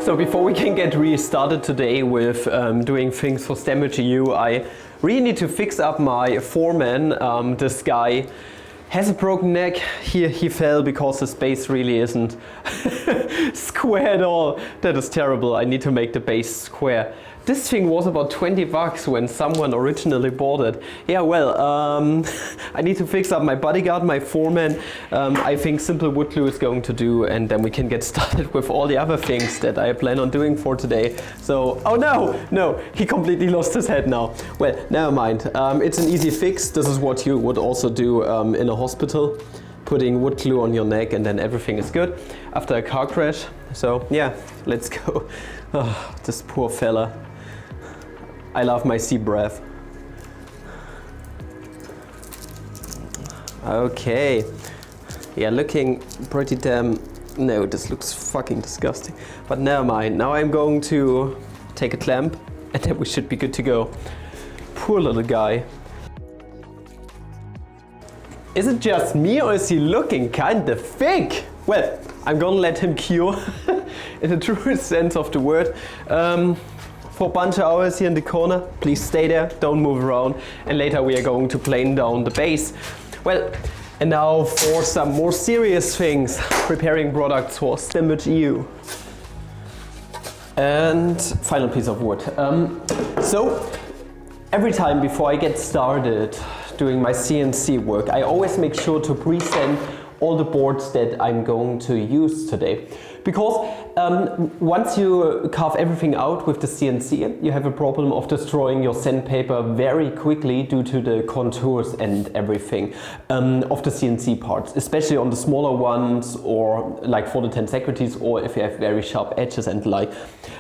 So before we can get restarted today with doing things for STEM.eu, I really need to fix up my foreman. This guy has a broken neck. Here he fell because the base really isn't square at all. That is terrible. I need to make the base square. This thing was about 20 bucks when someone originally bought it. Yeah, well, I need to fix up my bodyguard, my foreman. I think simple wood glue is going to do, and then we can get started with all the other things that I plan on doing for today. So, oh no, he completely lost his head now. Well, never mind. It's an easy fix. This is what you would also do in a hospital. Putting wood glue on your neck and then everything is good after a car crash. So yeah, let's go. Oh, this poor fella. I love my sea breath. Okay. Yeah, looking pretty damn... No, this looks fucking disgusting. But never mind. Now I'm going to take a clamp and then we should be good to go. Poor little guy. Is it just me or is he looking kinda thick? Well, I'm gonna let him cure in the truest sense of the word. For a bunch of hours here in the corner, please stay there, don't move around, and later we are going to plane down the base. Well, and now for some more serious things, preparing products for STEM.eu. And final piece of wood. So, every time before I get started doing my CNC work, I always make sure to present all the boards that I'm going to use today. Because once you carve everything out with the CNC, you have a problem of destroying your sandpaper very quickly due to the contours and everything of the CNC parts, especially on the smaller ones or like for the tensecrities or if you have very sharp edges and like.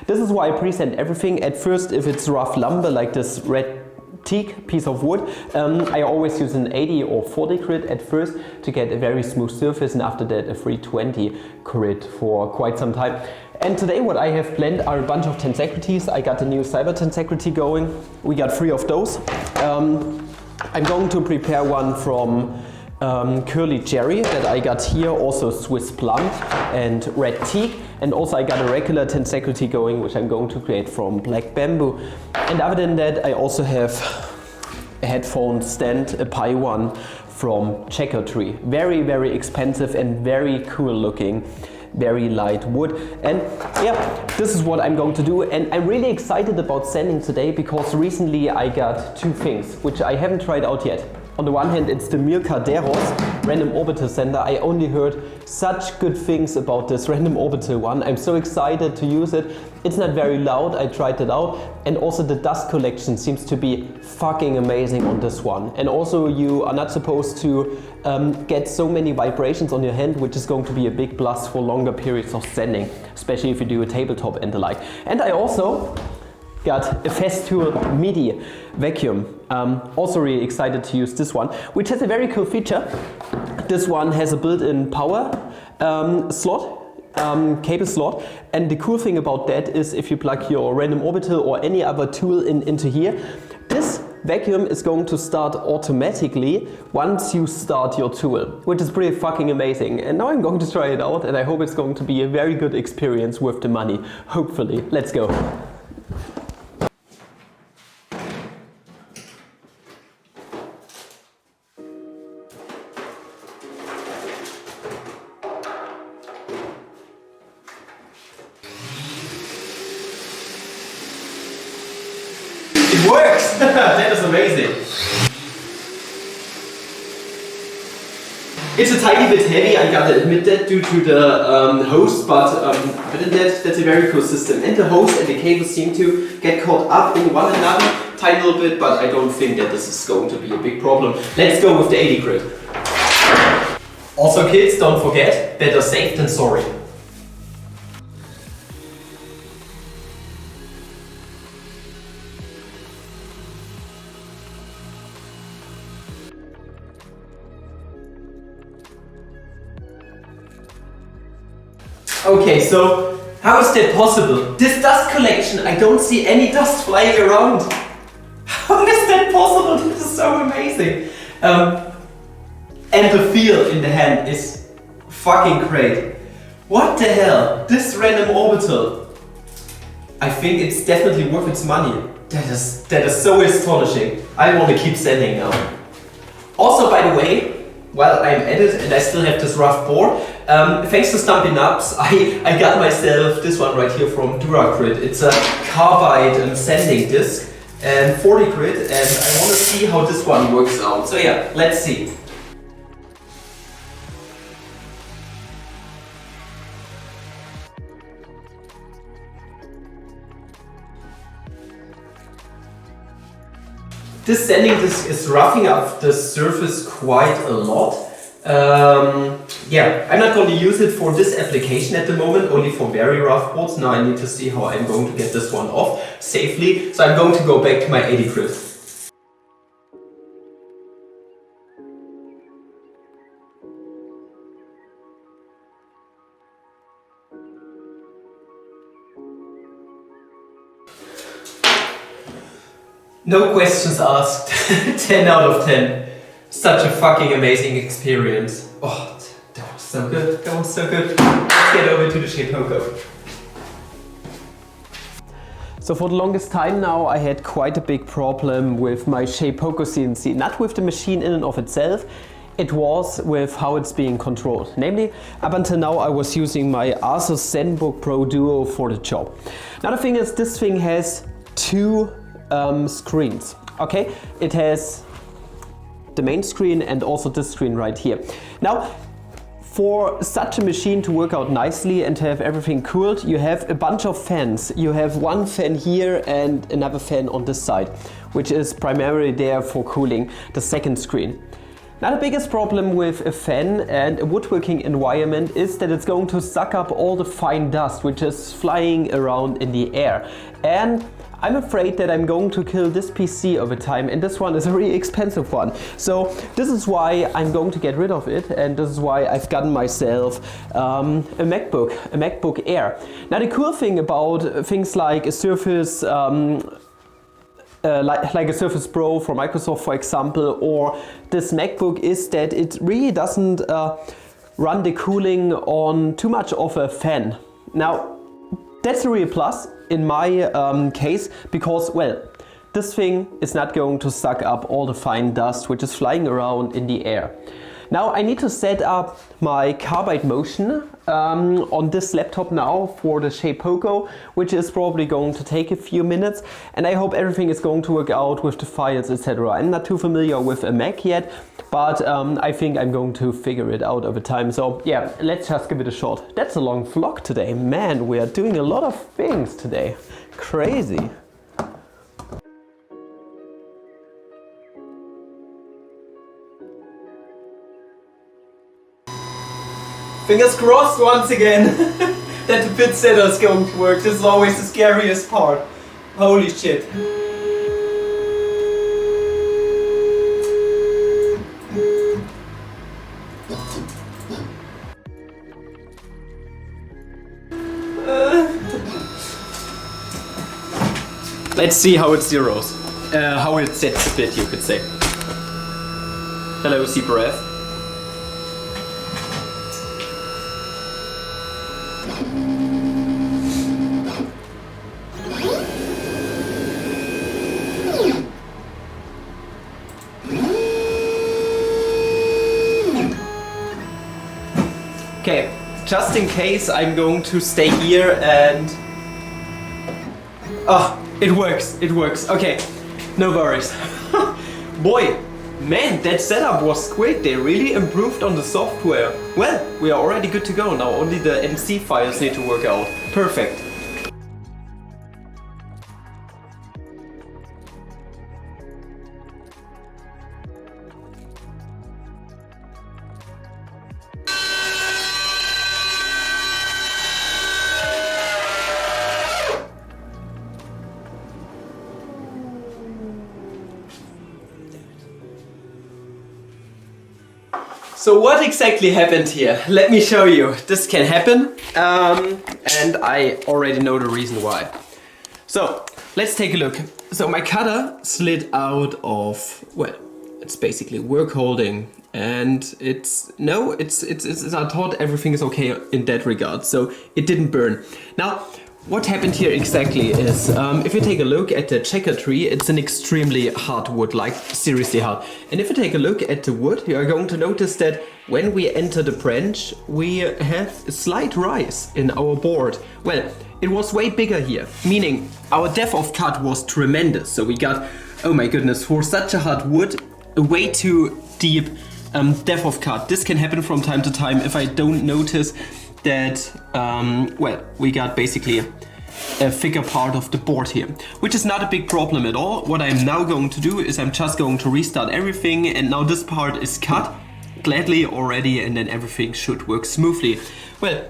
This is why I present everything. At first, if it's rough lumber like this red teak piece of wood, I always use an 80 or 40 grit at first to get a very smooth surface, and after that a 320 grit for quite some time. And today what I have planned are a bunch of tensecrities. I got a new cyber tensecrity going. We got 3 of those. I'm going to prepare one from Curly Cherry that I got here, also Swiss Plum and Red Teak, and also I got a regular tensecrity going which I'm going to create from Black Bamboo. And other than that, I also have a headphone stand, a Pi one from Checker Tree. Very, very expensive and very cool looking. Very light wood. And yeah, this is what I'm going to do, and I'm really excited about sanding today because recently I got 2 things which I haven't tried out yet. On the one hand, it's the Mirka Random orbital sander. I only heard such good things about this random orbital one. I'm so excited to use it. It's not very loud, I tried it out. And also the dust collection seems to be fucking amazing on this one. And also you are not supposed to get so many vibrations on your hand, which is going to be a big plus for longer periods of sanding, especially if you do a tabletop and the like. And I also got a Festool Midi vacuum. Also really excited to use this one, which has a very cool feature. This one has a built-in power slot, cable slot, and the cool thing about that is if you plug your random orbital or any other tool into here, this vacuum is going to start automatically once you start your tool, which is pretty fucking amazing. And now I'm going to try it out, and I hope it's going to be a very good experience worth the money. Hopefully. Let's go. It works! That is amazing! It's a tiny bit heavy, I gotta admit that, due to the hose, but that's a very cool system. And the hose and the cable seem to get caught up in one another tiny little bit, but I don't think that this is going to be a big problem. Let's go with the 80 grit. Also kids, don't forget, better safe than sorry. Okay, so how is that possible? This dust collection, I don't see any dust flying around. How is that possible? This is so amazing. And the feel in the hand is fucking great. What the hell? This random orbital I think it's definitely worth its money. That is so astonishing. I want to keep sending now. Also, by the way, while I'm at it and I still have this rough board, thanks to Stumpy Nubs, I got myself this one right here from Duracrit. It's a carbide sanding disc and 40 grit, and I want to see how this one works out. So yeah, let's see. This sanding disc is roughing up the surface quite a lot. Yeah, I'm not going to use it for this application at the moment, only for very rough boards. Now I need to see how I'm going to get this one off safely. So I'm going to go back to my 80 grit. No questions asked. 10 out of 10. Such a fucking amazing experience. Oh, that was so good. That was so good. Let's get over to the Shapeoko. So for the longest time now I had quite a big problem with my Shapeoko CNC. Not with the machine in and of itself. It was with how it's being controlled. Namely, up until now I was using my Asus ZenBook Pro Duo for the job. Now the thing is, this thing has two screens. Okay, it has the main screen and also this screen right here. Now, for such a machine to work out nicely and to have everything cooled, you have a bunch of fans. You have one fan here and another fan on this side, which is primarily there for cooling the second screen. Now the biggest problem with a fan and a woodworking environment is that it's going to suck up all the fine dust which is flying around in the air. And I'm afraid that I'm going to kill this PC over time, and this one is a really expensive one. So this is why I'm going to get rid of it, and this is why I've gotten myself a MacBook Air. Now the cool thing about things like a Surface like a Surface Pro for Microsoft, for example, or this MacBook is that it really doesn't run the cooling on too much of a fan. Now that's a real plus in my case, because, well, this thing is not going to suck up all the fine dust which is flying around in the air. Now I need to set up my carbide motion on this laptop now for the Shapeoko, which is probably going to take a few minutes, and I hope everything is going to work out with the files, etc. I'm not too familiar with a Mac yet, but I think I'm going to figure it out over time. So yeah, let's just give it a shot. That's a long vlog today. Man, we are doing a lot of things today. Crazy. Fingers crossed once again that the bit setter is going to work. This is always the scariest part. Holy shit. Let's see how it zeros. How it sets the bit, you could say. Hello, Breath. Okay, just in case, I'm going to stay here and... Oh, it works, okay, no worries. Boy, man, that setup was quick, they really improved on the software. Well, we are already good to go now, only the MC files need to work out. Perfect. So what exactly happened here? Let me show you. This can happen, and I already know the reason why. So let's take a look. So my cutter slid out of, well, it's basically work holding, and I thought everything is okay in that regard, so it didn't burn. Now, what happened here exactly is, if you take a look at the checker tree, it's an extremely hard wood, like seriously hard. And if you take a look at the wood, you are going to notice that when we enter the branch, we have a slight rise in our board. Well, it was way bigger here, meaning our depth of cut was tremendous. So we got, oh my goodness, for such a hard wood, a way too deep depth of cut. This can happen from time to time if I don't notice that, well, we got basically a thicker part of the board here, which is not a big problem at all. What I'm now going to do is I'm just going to restart everything, and now this part is cut gladly already, and then everything should work smoothly. Well,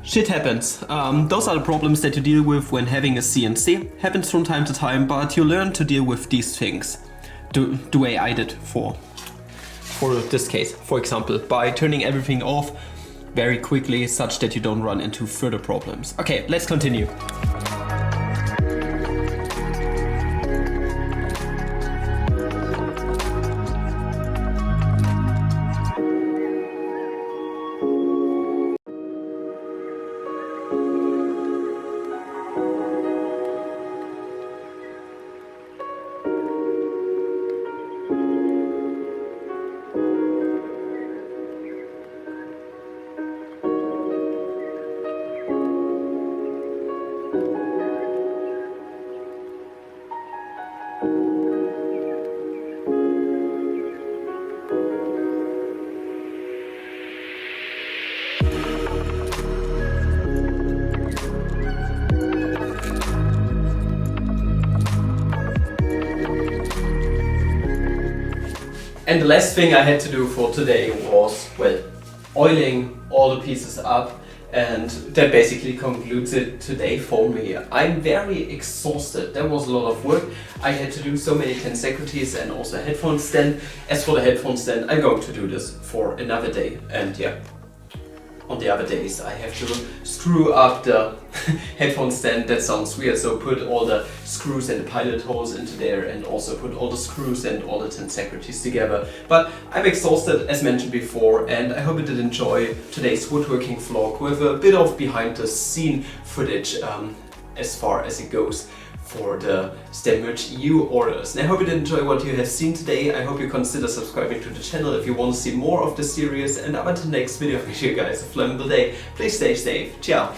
shit happens. Those are the problems that you deal with when having a CNC. Happens from time to time, but you learn to deal with these things the way I did for this case, for example, by turning everything off very quickly such that you don't run into further problems. Okay, let's continue. And the last thing I had to do for today was, well, oiling all the pieces up, and that basically concludes it today for me. I'm very exhausted. That was a lot of work. I had to do so many consecutives and also a headphone stand. As for the headphone stand, I'm going to do this for another day, and yeah. On the other days I have to screw up the headphone stand. That sounds weird, so put all the screws and the pilot holes into there, and also put all the screws and all the tensecurities together. But I'm exhausted, as mentioned before, and I hope you did enjoy today's woodworking vlog with a bit of behind the scene footage as far as it goes for the STEM Merch EU orders. And I hope you did enjoy what you have seen today. I hope you consider subscribing to the channel if you want to see more of the series. And up until the next video, I wish you guys a flammable day. Please stay safe. Ciao.